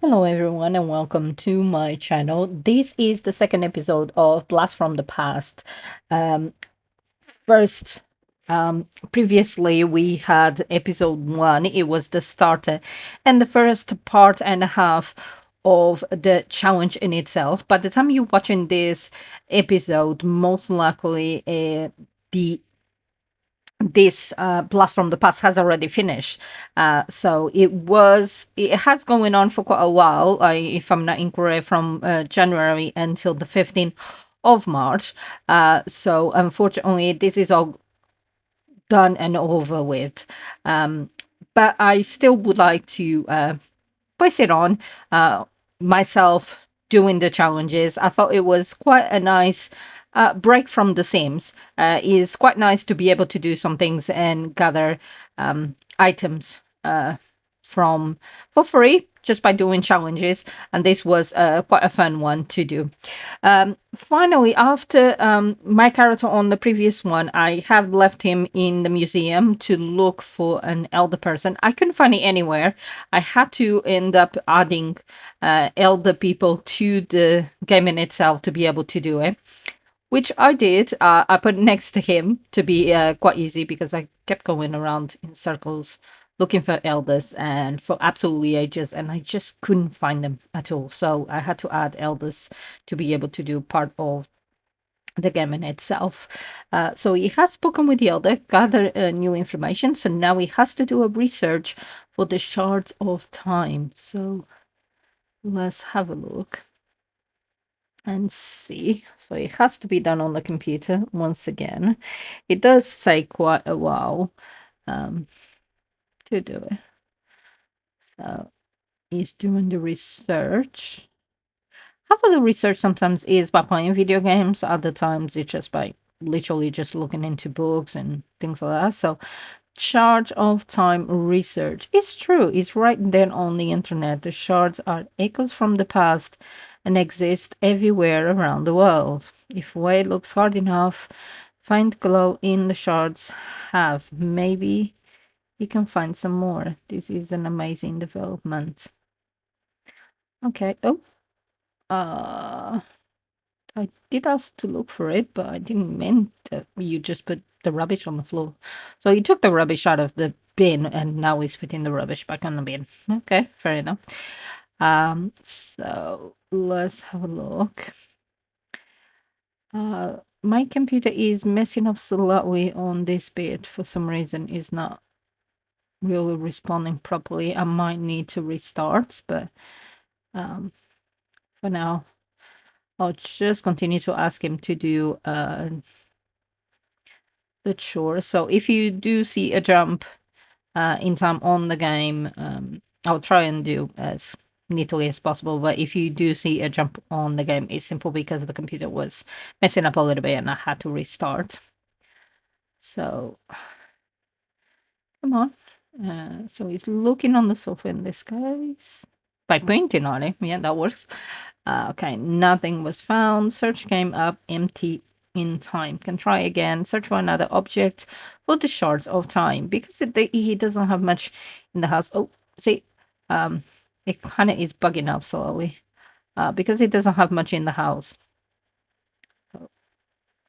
Hello, everyone, and welcome to my channel. This is the second episode of Blast from the Past. Um, first, Previously we had episode one, it was the starter, and the first part and a half of the challenge in itself. By the time you're watching this episode, most likely the this blast from the past has already finished. So it has going on for quite a while, if I'm not incorrect, from January until the 15th of March. So unfortunately, this is all done and over with. Um, but I still would like to place it on myself doing the challenges. I thought it was quite a nice break from the Sims. It's quite nice to be able to do some things and gather items from for free just by doing challenges, and this was quite a fun one to do. Finally, after my character on the previous one, I have left him in the museum to look for an elder person. I couldn't find it anywhere. I had to end up adding elder people to the game in itself to be able to do it, which I did. I put next to him to be quite easy because I kept going around in circles looking for elders and for absolutely ages, and I just couldn't find them at all. So I had to add elders to be able to do part of the game in itself. So he has spoken with the elder, gathered new information. So now he has to do a research for the shards of time. So let's have a look and see. So it has to be done on the computer once again. It does take quite a while um, to do it. So he's doing the research. Half of the research sometimes is by playing video games, other times it's just by literally just looking into books and things like that. So charge of time research. It's true. It's right there on the internet. The shards are echoes from the past and exist everywhere around the world. If Wade looks hard enough, find glow in the shards have. Maybe he can find some more. This is an amazing development. Okay. Oh, uh, I did ask to look for it, but I didn't mean that you just put the rubbish on the floor. So you took the rubbish out of the bin and now he's putting the rubbish back on the bin. Okay, fair enough. So let's have a look. My computer is messing up slightly on this bit for some reason. Is not really responding properly. I might need to restart, but for now, I'll just continue to ask him to do the chore. So if you do see a jump in time on the game, I'll try and do as neatly as possible. But if you do see a jump on the game, it's simple because the computer was messing up a little bit and I had to restart. So come on. So he's looking on the sofa in this case by pointing on it. Yeah, that works. Okay, nothing was found. Search came up empty in time. Can try again. Search for another object for the shards of time because he doesn't have much in the house. Oh, see, it kind of is bugging up slowly because it doesn't have much in the house.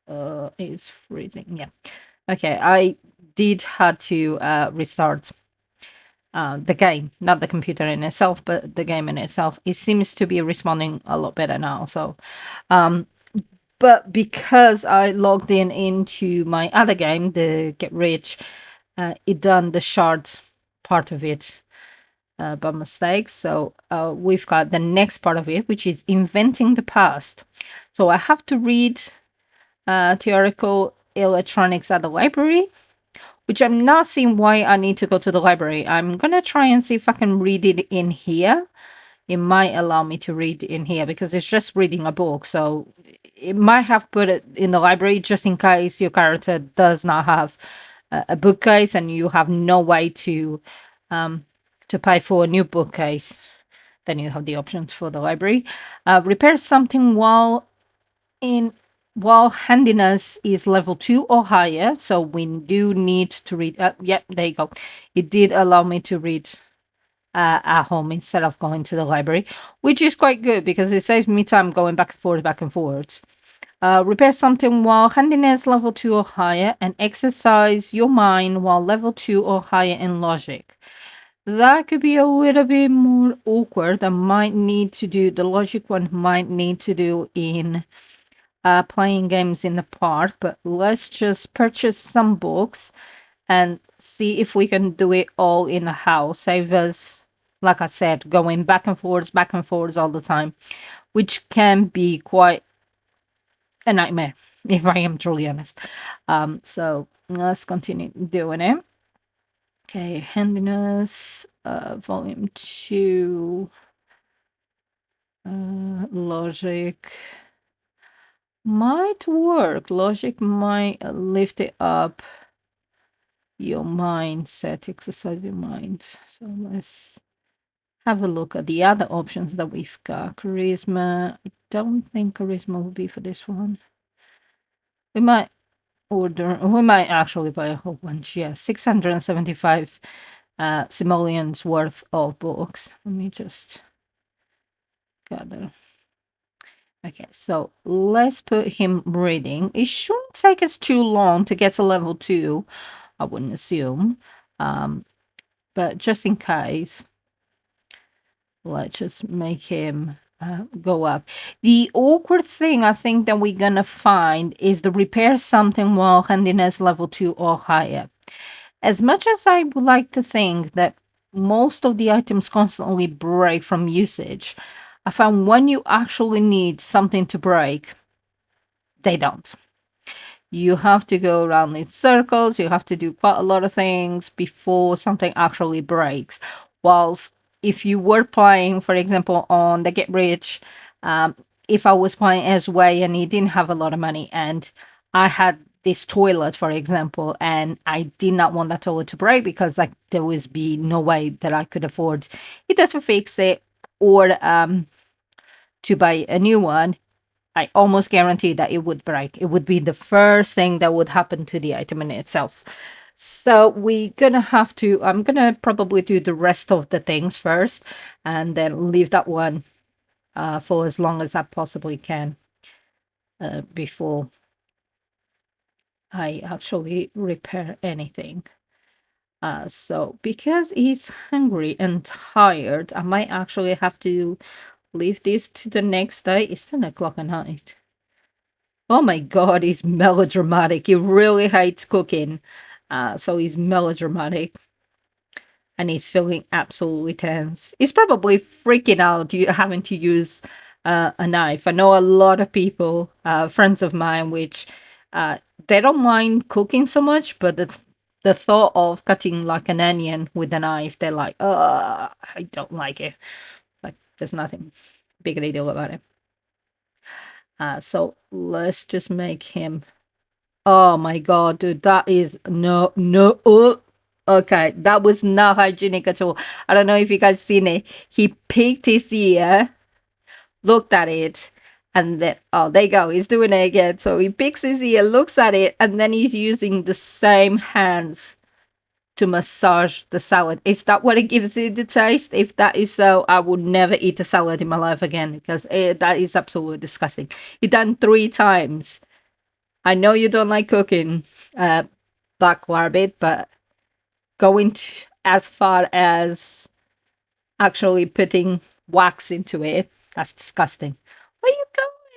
It's freezing. Yeah. Okay, I did had to restart the game, not the computer in itself, but the game in itself. It seems to be responding a lot better now. So, but because I logged in into my other game, the Get Rich, it done the shards part of it by mistake. So we've got the next part of it, which is inventing the past. So I have to read theoretical electronics at the library, which I'm not seeing why I need to go to the library. I'm gonna try and see if I can read it in here. It might allow me to read in here because it's just reading a book. So it might have put it in the library just in case your character does not have a bookcase and you have no way to pay for a new bookcase. Then you have the options for the library. Repair something in while handiness is level 2 or higher, so we do need to read. Yeah, there you go. It did allow me to read at home instead of going to the library, which is quite good because it saves me time going back and forth, back and forth. Repair something while handiness level 2 or higher, and exercise your mind while level 2 or higher in logic. That could be a little bit more awkward. I might need to do the logic one, might need to do in playing games in the park, but let's just purchase some books and see if we can do it all in the house. Save us, like I said, going back and forwards all the time, which can be quite a nightmare, if I am truly honest. So let's continue doing it. Okay, handiness, volume 2, logic might work. Logic might lift it up your mindset, exercise your mind. So let's have a look at the other options that we've got. Charisma. I don't think charisma will be for this one. We might we might actually buy a whole bunch. Yeah, 675 simoleons worth of books. Let me just gather. Okay, so let's put him reading. It shouldn't take us too long to get to level 2, I wouldn't assume. But just in case, let's just make him go up. The awkward thing I think that we're gonna find is the repair something while handiness level 2 or higher. As much as I would like to think that most of the items constantly break from usage, I found when you actually need something to break, they don't. You have to go around in circles, you have to do quite a lot of things before something actually breaks. Whilst if you were playing, for example, on the Get Rich, if I was playing as way and he didn't have a lot of money and I had this toilet, for example, and I did not want that toilet to break because like there was be no way that I could afford either to fix it or to buy a new one, I almost guarantee that it would break. It would be the first thing that would happen to the item in itself. So we're gonna have to, I'm gonna probably do the rest of the things first and then leave that one for as long as I possibly can before I actually repair anything. So because he's hungry and tired, I might actually have to leave this to the next day. It's 10 o'clock at night. Oh my God, he's melodramatic. He really hates cooking. So he's melodramatic and he's feeling absolutely tense. He's probably freaking out having to use a knife. I know a lot of people, friends of mine, which they don't mind cooking so much, but the thought of cutting like an onion with a knife, they're like, I don't like it. Like, there's nothing big a deal about it. So let's just make him. Oh my God, dude, that is no. Okay, that was not hygienic at all. I don't know if you guys seen it. He picked his ear, looked at it, and then oh, there you go. He's doing it again. So he picks his ear, looks at it, and then he's using the same hands to massage the salad. Is that what it gives it the taste? If that is so, I would never eat a salad in my life again because that is absolutely disgusting. He done 3 times. I know you don't like cooking, Black Rabbit, but going as far as actually putting wax into it, that's disgusting. Where are you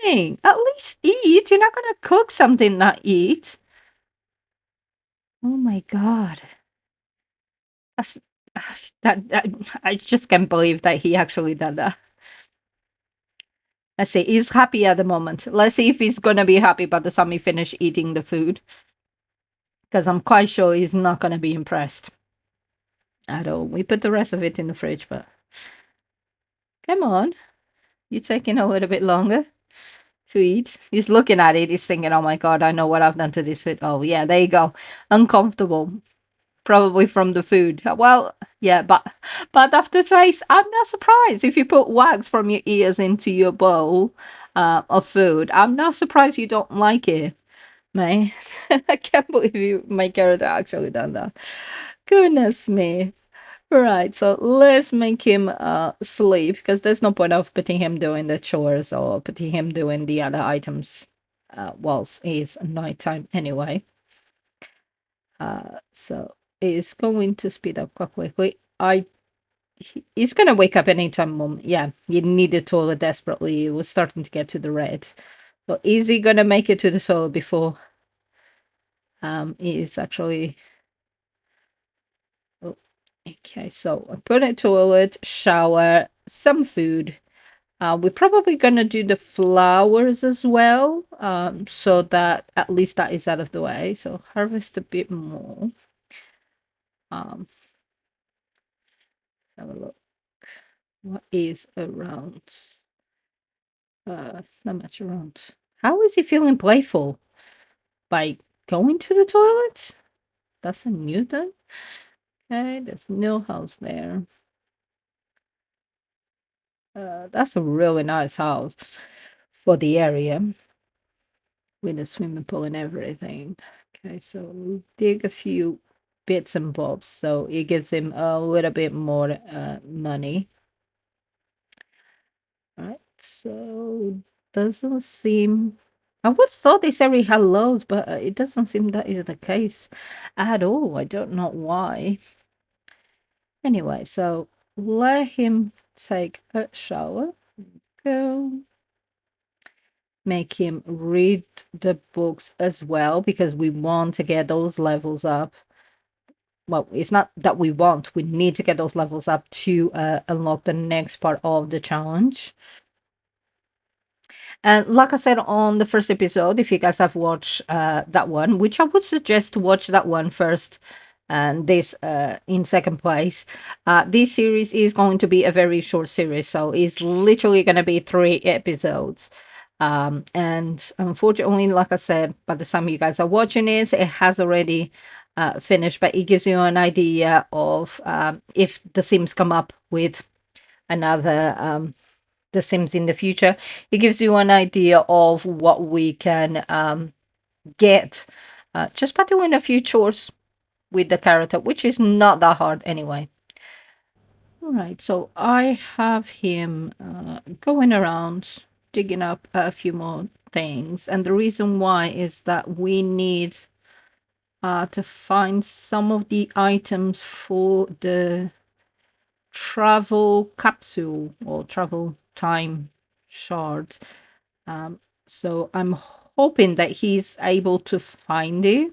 going? At least eat. You're not gonna cook something not eat. Oh my God. That's that I just can't believe that he actually did that. Let's see, he's happy at the moment. Let's see if he's gonna be happy by the time he finish eating the food. Because I'm quite sure he's not gonna be impressed at all. We put the rest of it in the fridge, but come on. You're taking a little bit longer to eat. He's looking at it, he's thinking, oh my God, I know what I've done to this food. Oh yeah, there you go. Uncomfortable. Probably from the food. Well, yeah, but after taste, I'm not surprised if you put wax from your ears into your bowl of food. I'm not surprised you don't like it, man. I can't believe you, my character actually done that. Goodness me. Right, so let's make him sleep because there's no point of putting him doing the chores or putting him doing the other items whilst it's nighttime anyway. So it's going to speed up quite quickly. He's gonna wake up anytime, mom. Yeah, he needed toilet desperately. It was starting to get to the red. So is he gonna make it to the toilet before he's actually oh, okay, so I'm gonna toilet, shower, some food. We're probably gonna do the flowers as well, so that at least that is out of the way. So harvest a bit more. Um, have a look. What is around? Not much around. How is he feeling playful? By going to the toilet? That's a new thing. Okay, there's no house there. That's a really nice house for the area with a swimming pool and everything. Okay, so dig a few bits and bobs so it gives him a little bit more money. Right, so doesn't seem. I would thought this area had loads, but it doesn't seem that is the case at all. I don't know why. Anyway, so let him take a shower. Go. Make him read the books as well because we want to get those levels up. Well, it's not that we want, we need to get those levels up to unlock the next part of the challenge. And like I said on the first episode, if you guys have watched that one, which I would suggest to watch that one first and this in second place, this series is going to be a very short series. So it's literally going to be 3 episodes. And unfortunately, like I said, by the time you guys are watching it, it has already finished, but it gives you an idea of if the Sims come up with another the Sims in the future, it gives you an idea of what we can get just by doing a few chores with the character, which is not that hard anyway. All right, so I have him going around digging up a few more things, and the reason why is that we need to find some of the items for the travel capsule or travel time shard. So I'm hoping that he's able to find it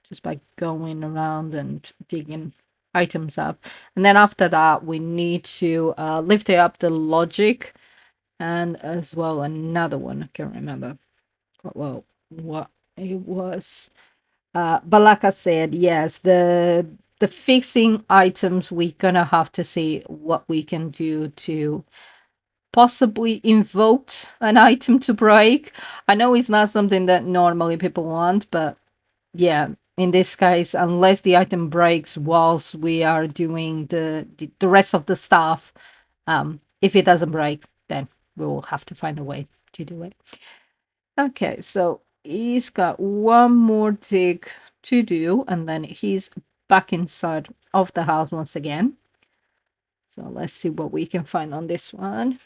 just by going around and digging items up. And then after that, we need to lift it up the logic and as well another one. I can't remember quite well what it was. But like I said, yes, the fixing items, we're gonna have to see what we can do to possibly invoke an item to break. I know it's not something that normally people want, but yeah, in this case, unless the item breaks whilst we are doing the rest of the stuff, if it doesn't break, then we will have to find a way to do it. Okay, so he's got one more dig to do, and then he's back inside of the house once again. So let's see what we can find on this one.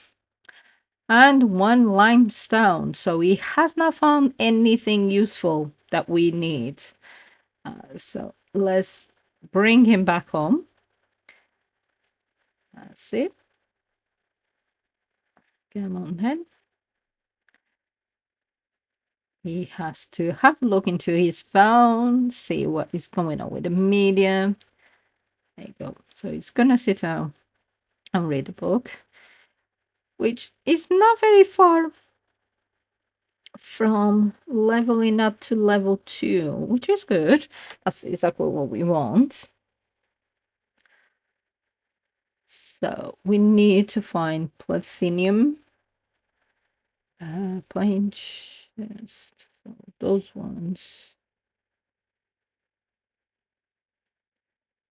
And one limestone. So he has not found anything useful that we need. So let's bring him back home. That's it. Come on then. He has to have a look into his phone, see what is going on with the media. There you go. So he's gonna sit down and read the book, which is not very far from leveling up to level 2, which is good. That's exactly what we want. So we need to find platinum, plain chest, so those ones.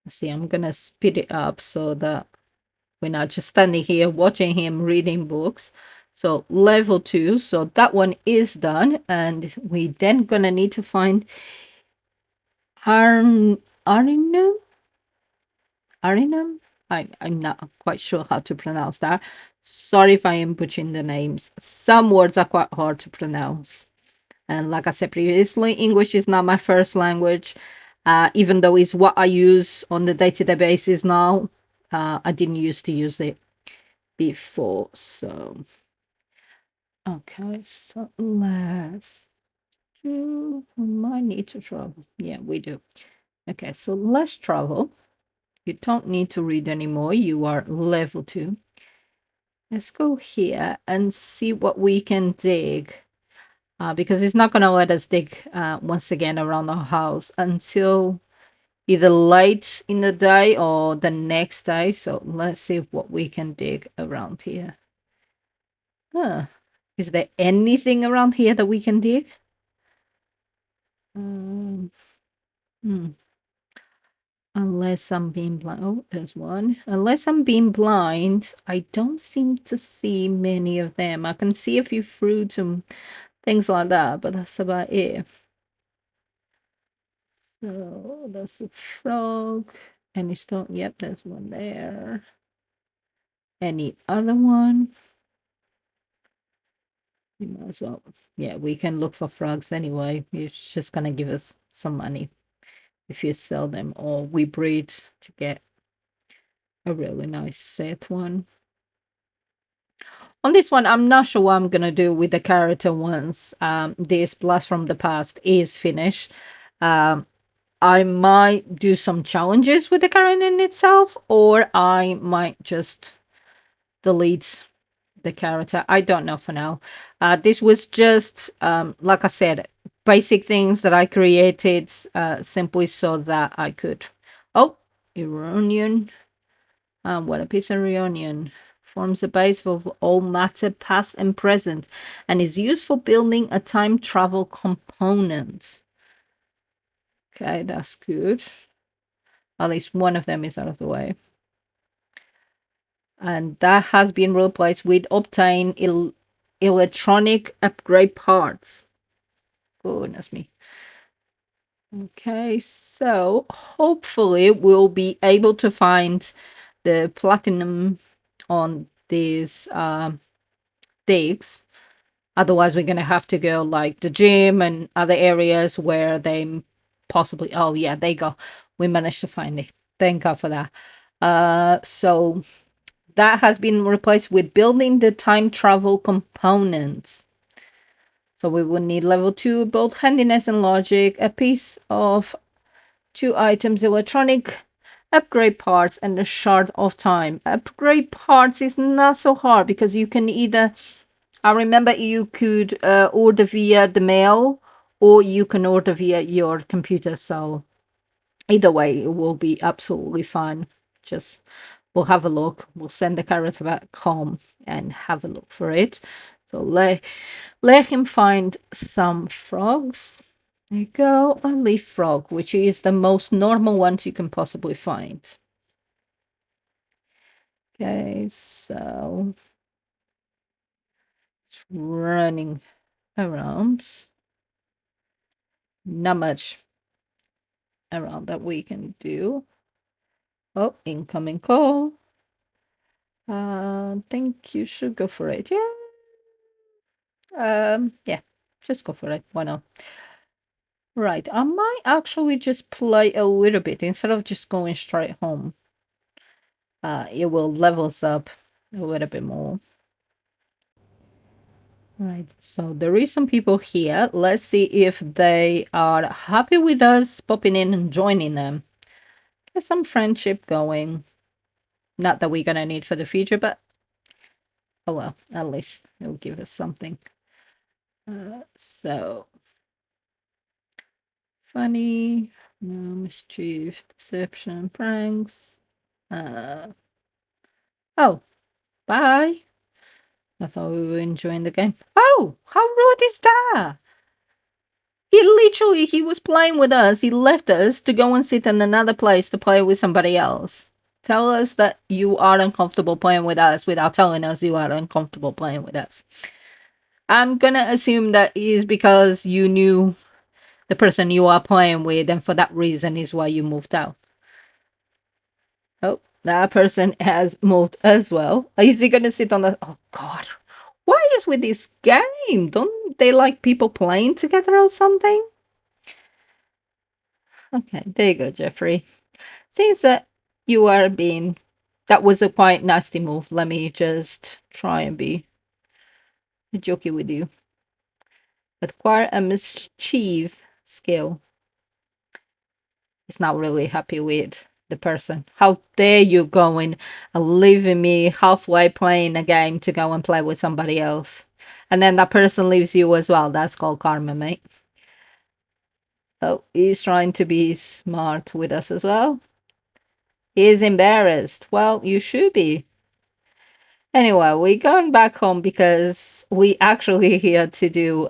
See, I'm gonna speed it up so that we're not just standing here watching him reading books. So level 2, so that one is done, and we then gonna need to find Arnu. Arinam. I'm not quite sure how to pronounce that. Sorry if I am butchering the names. Some words are quite hard to pronounce. And like I said previously, English is not my first language, even though it's what I use on the day-to-day basis now. I didn't used to use it before. So, okay, so let's do. We might need to travel. Yeah, we do. Okay, so let's travel. You don't need to read anymore. You are level 2. Let's go here and see what we can dig. Because it's not going to let us dig once again around our house until either late in the day or the next day. So let's see what we can dig around here. Huh. Is there anything around here that we can dig? Um, hmm. Unless I'm being blind. Oh, there's one. Unless I'm being blind, I don't seem to see many of them. I can see a few fruits and things like that, but that's about it. So that's a frog. Any stone? Yep, there's one there. Any other one? You might as well. Yeah, we can look for frogs anyway. It's just gonna give us some money if you sell them, or we breed to get a really nice set one. On this one, I'm not sure what I'm gonna do with the character once this Blast from the Past is finished. Um, I might do some challenges with the character in itself, or I might just delete the character. I don't know for now. This was just, like I said, basic things that I created simply so that I could. Oh, Iranian. What a piece of reunion. Forms the base of all matter past and present and is used for building a time travel component. Okay, that's good. At least one of them is out of the way. And that has been replaced with obtain electronic upgrade parts. Goodness me. Okay, so hopefully we'll be able to find the platinum on these digs. Otherwise, we're gonna have to go like the gym and other areas where they possibly. Oh yeah, there you go. We managed to find it. Thank God for that. So that has been replaced with building the time travel components. So we will need level 2, both handiness and logic, a piece of 2 items, electronic upgrade parts, and a shard of time. Upgrade parts is not so hard because you can either, I remember you could order via the mail or you can order via your computer. So either way, it will be absolutely fine. Just we'll have a look. We'll send the character back home and have a look for it. So let him find some frogs. There you go, a leaf frog, which is the most normal ones you can possibly find. Okay, so it's running around. Not much around that we can do. Oh, incoming call. I think you should go for it. Yeah. Yeah, just go for it. Why not? Right, I might actually just play a little bit instead of just going straight home. It will level us up a little bit more. Right, so there is some people here. Let's see if they are happy with us popping in and joining them. Get some friendship going. Not that we're gonna need for the future, but oh well, at least it'll give us something. So funny, mischief, deception, pranks. Oh, bye. I thought we were enjoying the game. Oh, how rude is that? He was playing with us. He left us to go and sit in another place to play with somebody else. Tell us that you are uncomfortable playing with us without telling us you are uncomfortable playing with us. I'm gonna assume that is because you knew the person you are playing with, and for that reason is why you moved out. Oh, that person has moved as well. Is he gonna sit on the? Oh God, what is with this game? Don't they like people playing together or something? Okay, there you go, Jeffrey. Since that you are being, that was a quite nasty move. Let me just try and be jokey with you. Acquire a mischief skill. Is not really happy with the person. How dare you going and leaving me halfway playing a game to go and play with somebody else? And then that person leaves you as well. That's called karma, mate. Oh, he's trying to be smart with us as well. He's embarrassed. Well, you should be. Anyway, we're going back home because we actually here to do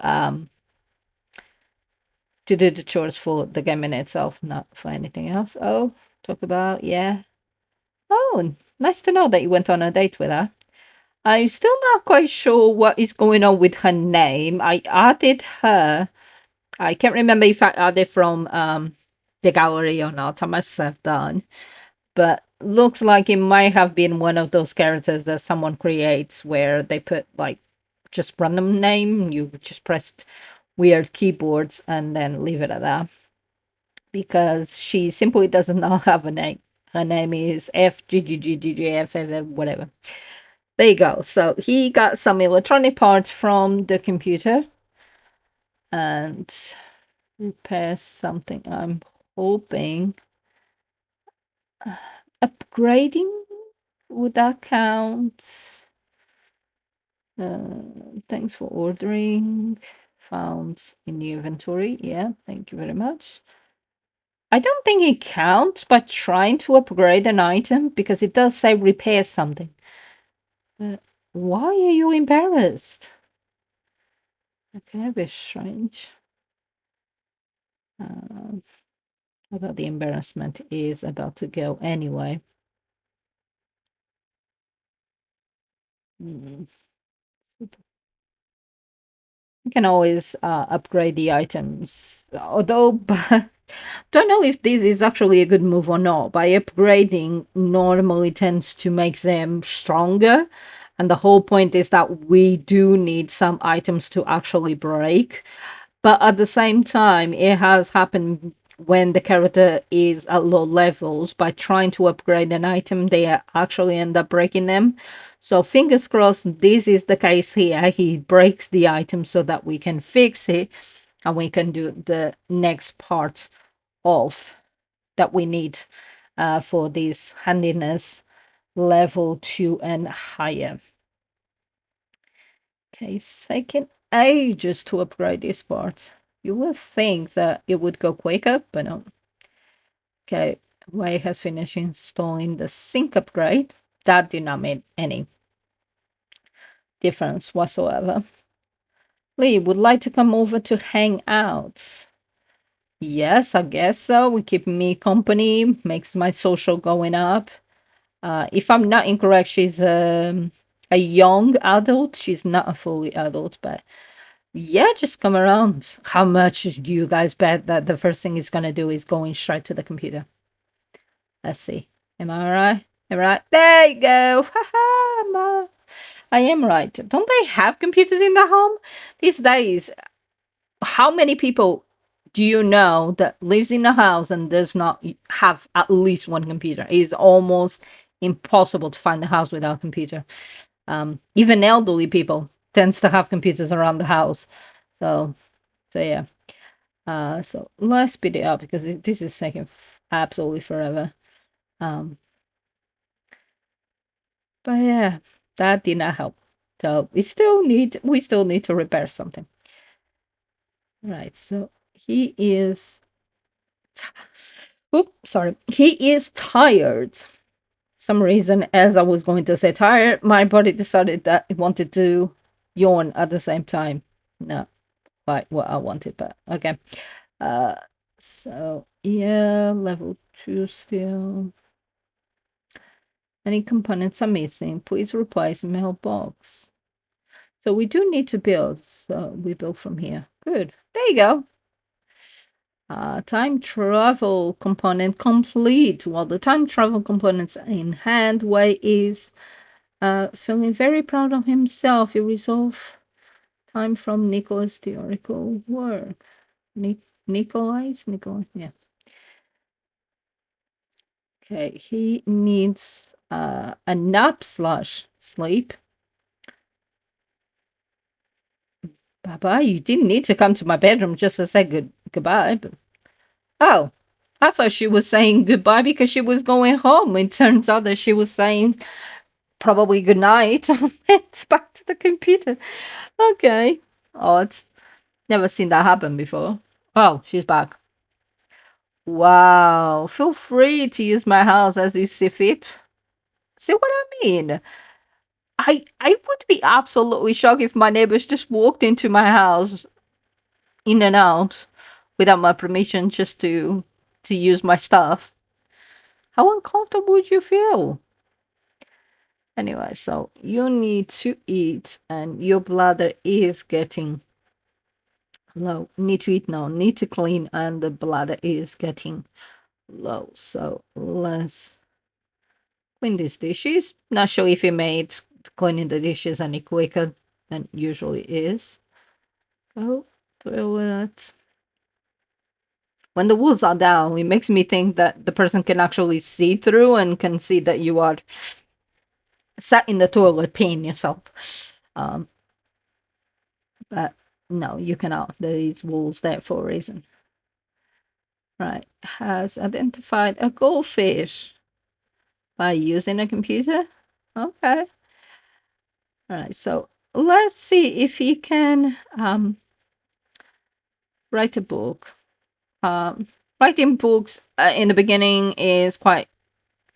the chores for the game in itself, not for anything else. Oh, talk about yeah. Oh, nice to know that you went on a date with her. I'm still not quite sure what is going on with her name. I added her. I can't remember if I added from the gallery or not. I must have done. But looks like it might have been one of those characters that someone creates where they put like just random name. You just pressed weird keyboards and then leave it at that. Because she simply does not have a name. Her name is FGGGGF, whatever. There you go. So he got some electronic parts from the computer and repairs something. I'm hoping upgrading, would that count? Thanks for ordering. Found in the inventory. Yeah, thank you very much. I don't think it counts by trying to upgrade an item because it does say repair something. But why are you embarrassed? Okay, a bit strange. Although the embarrassment is about to go anyway. Mm. You can always upgrade the items. Although, but don't know if this is actually a good move or not. By upgrading normally tends to make them stronger. And the whole point is that we do need some items to actually break. But at the same time, it has happened when the character is at low levels. By trying to upgrade an item, they actually end up breaking them. So fingers crossed this is the case here. He breaks the item so that we can fix it and we can do the next part of that we need for this handiness level 2 and higher. Okay, it's taking ages to upgrade this part. You would think that it would go quicker, but no. Okay, Way has finished installing the sync upgrade. That did not make any difference whatsoever. Lee would like to come over to hang out. Yes, I guess so. We keep me company, makes my social going up. If I'm not incorrect, she's a young adult. She's not a fully adult, but yeah, just come around. How much do you guys bet that the first thing he's gonna do is going straight to the computer? Let's see. Am I right? Am I right? There you go. Haha, I am right. Don't they have computers in the home these days? How many people do you know that lives in a house and does not have at least one computer? It is almost impossible to find a house without a computer. Even elderly people tends to have computers around the house. So yeah. So let's speed it up because this is taking absolutely forever. But yeah, that did not help. So we still need to repair something. Right. So he is. Oops, sorry. He is tired. Some reason, as I was going to say tired, my body decided that it wanted to yawn at the same time. No, quite what I wanted, but okay. Uh, so yeah, level 2 still. Any components are missing. Please replace mailbox. So we do need to build. So we build from here. Good. There you go. Time travel component complete. Well, the time travel components in hand, Wei is feeling very proud of himself. He resolved time from Nicholas' theoretical work. Nikolai? Yeah. Okay, he needs a nap slash sleep. Baba, you didn't need to come to my bedroom just to say goodbye. But... Oh, I thought she was saying goodbye because she was going home. It turns out that she was saying probably good night. It's back to the computer. Okay, odd. Never seen that happen before. Oh, she's back. Wow. Feel free to use my house as you see fit. See what I mean? I would be absolutely shocked if my neighbors just walked into my house in and out without my permission just to use my stuff. How uncomfortable would you feel? Anyway, so you need to eat and your bladder is getting low. Need to eat now, need to clean and the bladder is getting low. So let's clean these dishes. Not sure if it made cleaning the dishes any quicker than usually is. Go through it. When the walls are down, it makes me think that the person can actually see through and can see that you are sat in the toilet peeing yourself. Um, but no, you cannot. There is walls there for a reason. Right. Has identified a goldfish by using a computer. Okay. All right. So let's see if he can write a book. Um, Writing books in the beginning is quite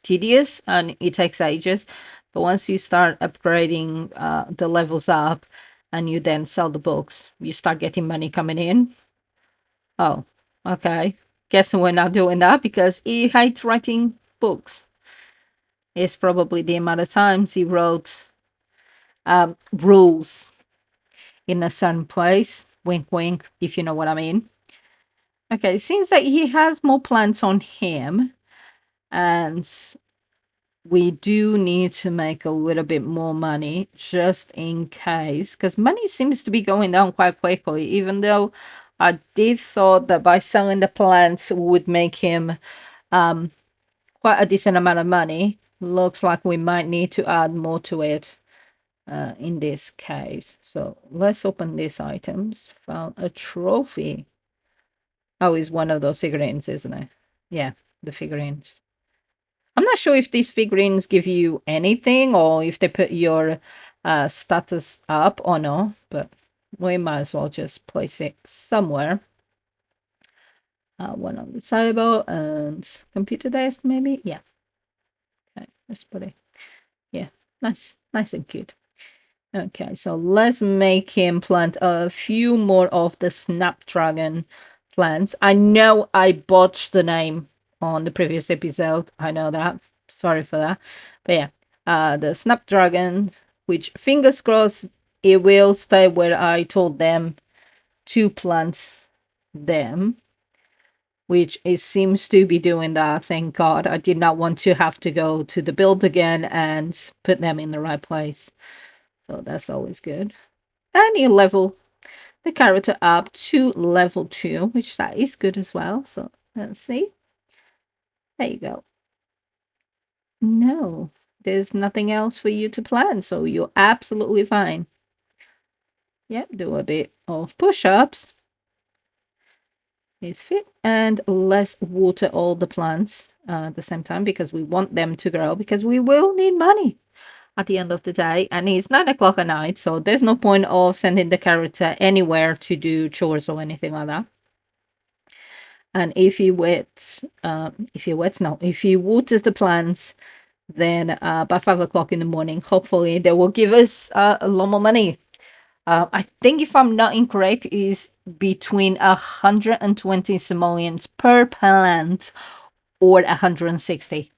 tedious and it takes ages. But once you start upgrading the levels up and you then sell the books, you start getting money coming in. Oh, okay. Guess we're not doing that because he hates writing books. It's probably the amount of times he wrote rules in a certain place. Wink, wink, if you know what I mean. Okay, seems like he has more plants on him, and we do need to make a little bit more money just in case, because money seems to be going down quite quickly, even though I did thought that by selling the plants would make him quite a decent amount of money. Looks like we might need to add more to it in this case. So let's open these items. Found a trophy. Oh, it's one of those figurines, isn't it? Yeah, the figurines. I'm not sure if these figurines give you anything or if they put your status up or no, but we might as well just place it somewhere. One on the table and computer desk, maybe? Yeah. Okay, let's put it. Yeah, nice and cute. Okay, so let's make him plant a few more of the Snapdragon plants. I know I botched the name on the previous episode. I know that. Sorry for that. But yeah, the Snapdragon, which fingers crossed it will stay where I told them to plant them, which it seems to be doing that. Thank God. I did not want to have to go to the build again and put them in the right place. So that's always good. And you level the character up to level 2, which that is good as well. So let's see. There you go. No, there's nothing else for you to plan, so you're absolutely fine. Yep, do a bit of push-ups. Is fit. And let's water all the plants at the same time because we want them to grow because we will need money at the end of the day, and it's 9 o'clock at night, so there's no point of sending the character anywhere to do chores or anything like that. And if you water the plants, then by 5 o'clock in the morning, hopefully they will give us a lot more money. I think if I'm not incorrect, is between 120 simoleons per plant or 160,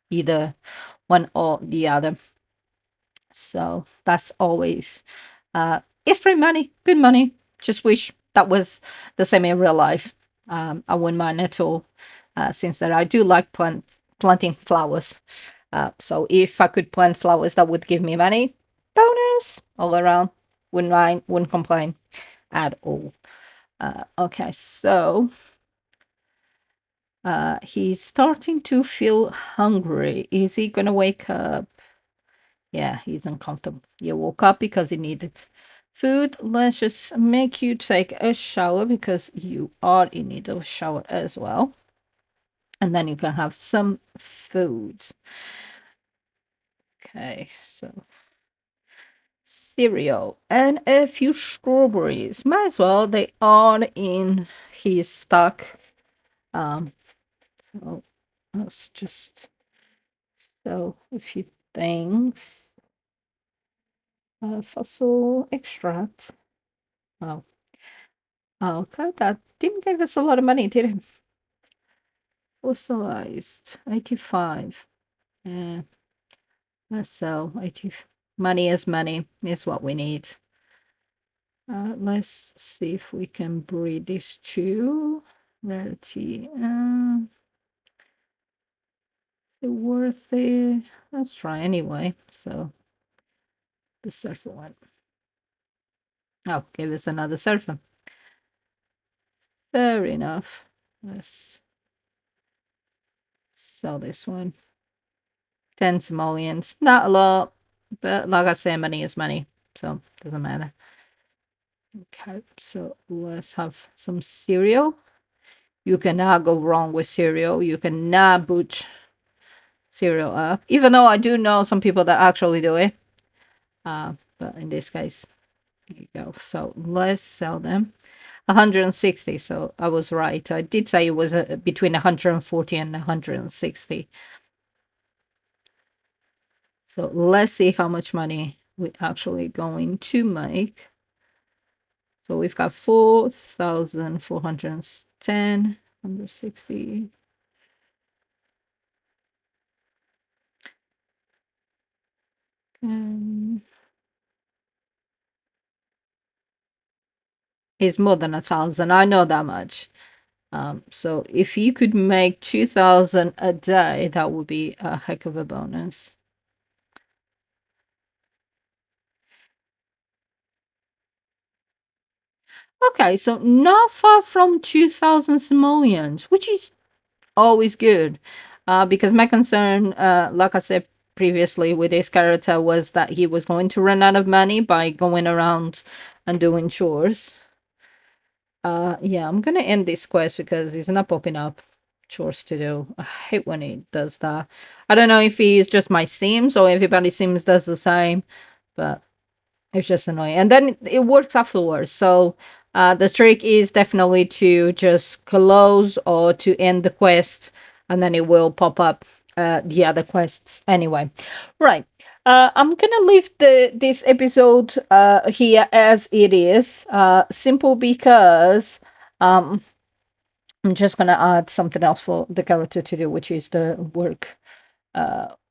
either one or the other. So that's always it's free money, good money. Just wish that was the same in real life. I wouldn't mind at all, since that I do like planting flowers. So if I could plant flowers that would give me money, bonus all around. Wouldn't mind, wouldn't complain at all. Okay, so he's starting to feel hungry. Is he gonna wake up? Yeah, he's uncomfortable. He woke up because he needed food. Let's just make you take a shower because you are in need of a shower as well. And then you can have some food. Okay, so cereal and a few strawberries. Might as well. They are in his stock. So let's just sell a few things. Fossil extract. Oh, okay. That didn't give us a lot of money, did it? Fossilized 85. Yeah, let's sell 80. Money is money, is what we need. Let's see if we can breed these two. Rarity. Is it worth it? Let's try anyway. So the surfer one. Oh, give us another surfer. Fair enough. Let's sell this one. 10 simoleons. Not a lot, but like I say, money is money. So doesn't matter. Okay, so let's have some cereal. You cannot go wrong with cereal. You cannot butch cereal up. Even though I do know some people that actually do it. But in this case, here you go. So let's sell them. 160. So I was right. I did say it was between 140 and 160. So let's see how much money we're actually going to make. So we've got 4,410, 160. It's more than 1,000. I know that much. So if you could make 2,000 a day, that would be a heck of a bonus. Okay, so not far from 2,000 simoleons, which is always good. Because my concern, like I said previously with this character, was that he was going to run out of money by going around and doing chores. Yeah, I'm gonna end this quest because he's not popping up chores to do. I hate when he does that. I don't know if he's just my Sims or everybody Sims does the same, but it's just annoying. And then it works afterwards. So the trick is definitely to just close or to end the quest, and then it will pop up the other quests anyway. Right. I'm gonna leave this episode here as it is. Simple because I'm just gonna add something else for the character to do, which is the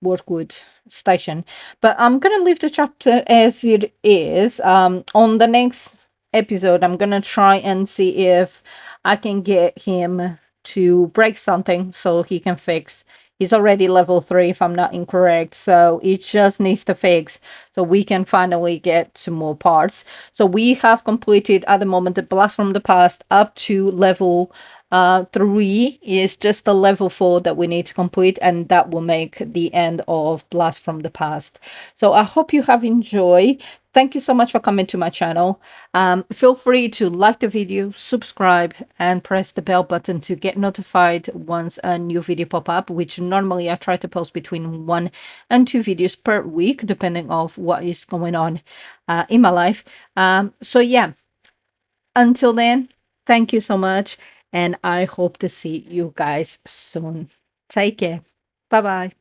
Workwood station. But I'm gonna leave the chapter as it is. On the next episode, I'm gonna try and see if I can get him to break something so he can fix. He's already level 3 if I'm not incorrect, so it just needs to fix so we can finally get some more parts. So we have completed at the moment the Blast from the Past up to level 3 is just the level 4 that we need to complete, and that will make the end of Blast from the Past. So I hope you have enjoyed. Thank you so much for coming to my channel. Feel free to like the video, subscribe, and press the bell button to get notified once a new video pop up, which normally I try to post between 1 and 2 videos per week, depending on what is going on in my life. So yeah, until then, thank you so much, and I hope to see you guys soon. Take care. Bye bye.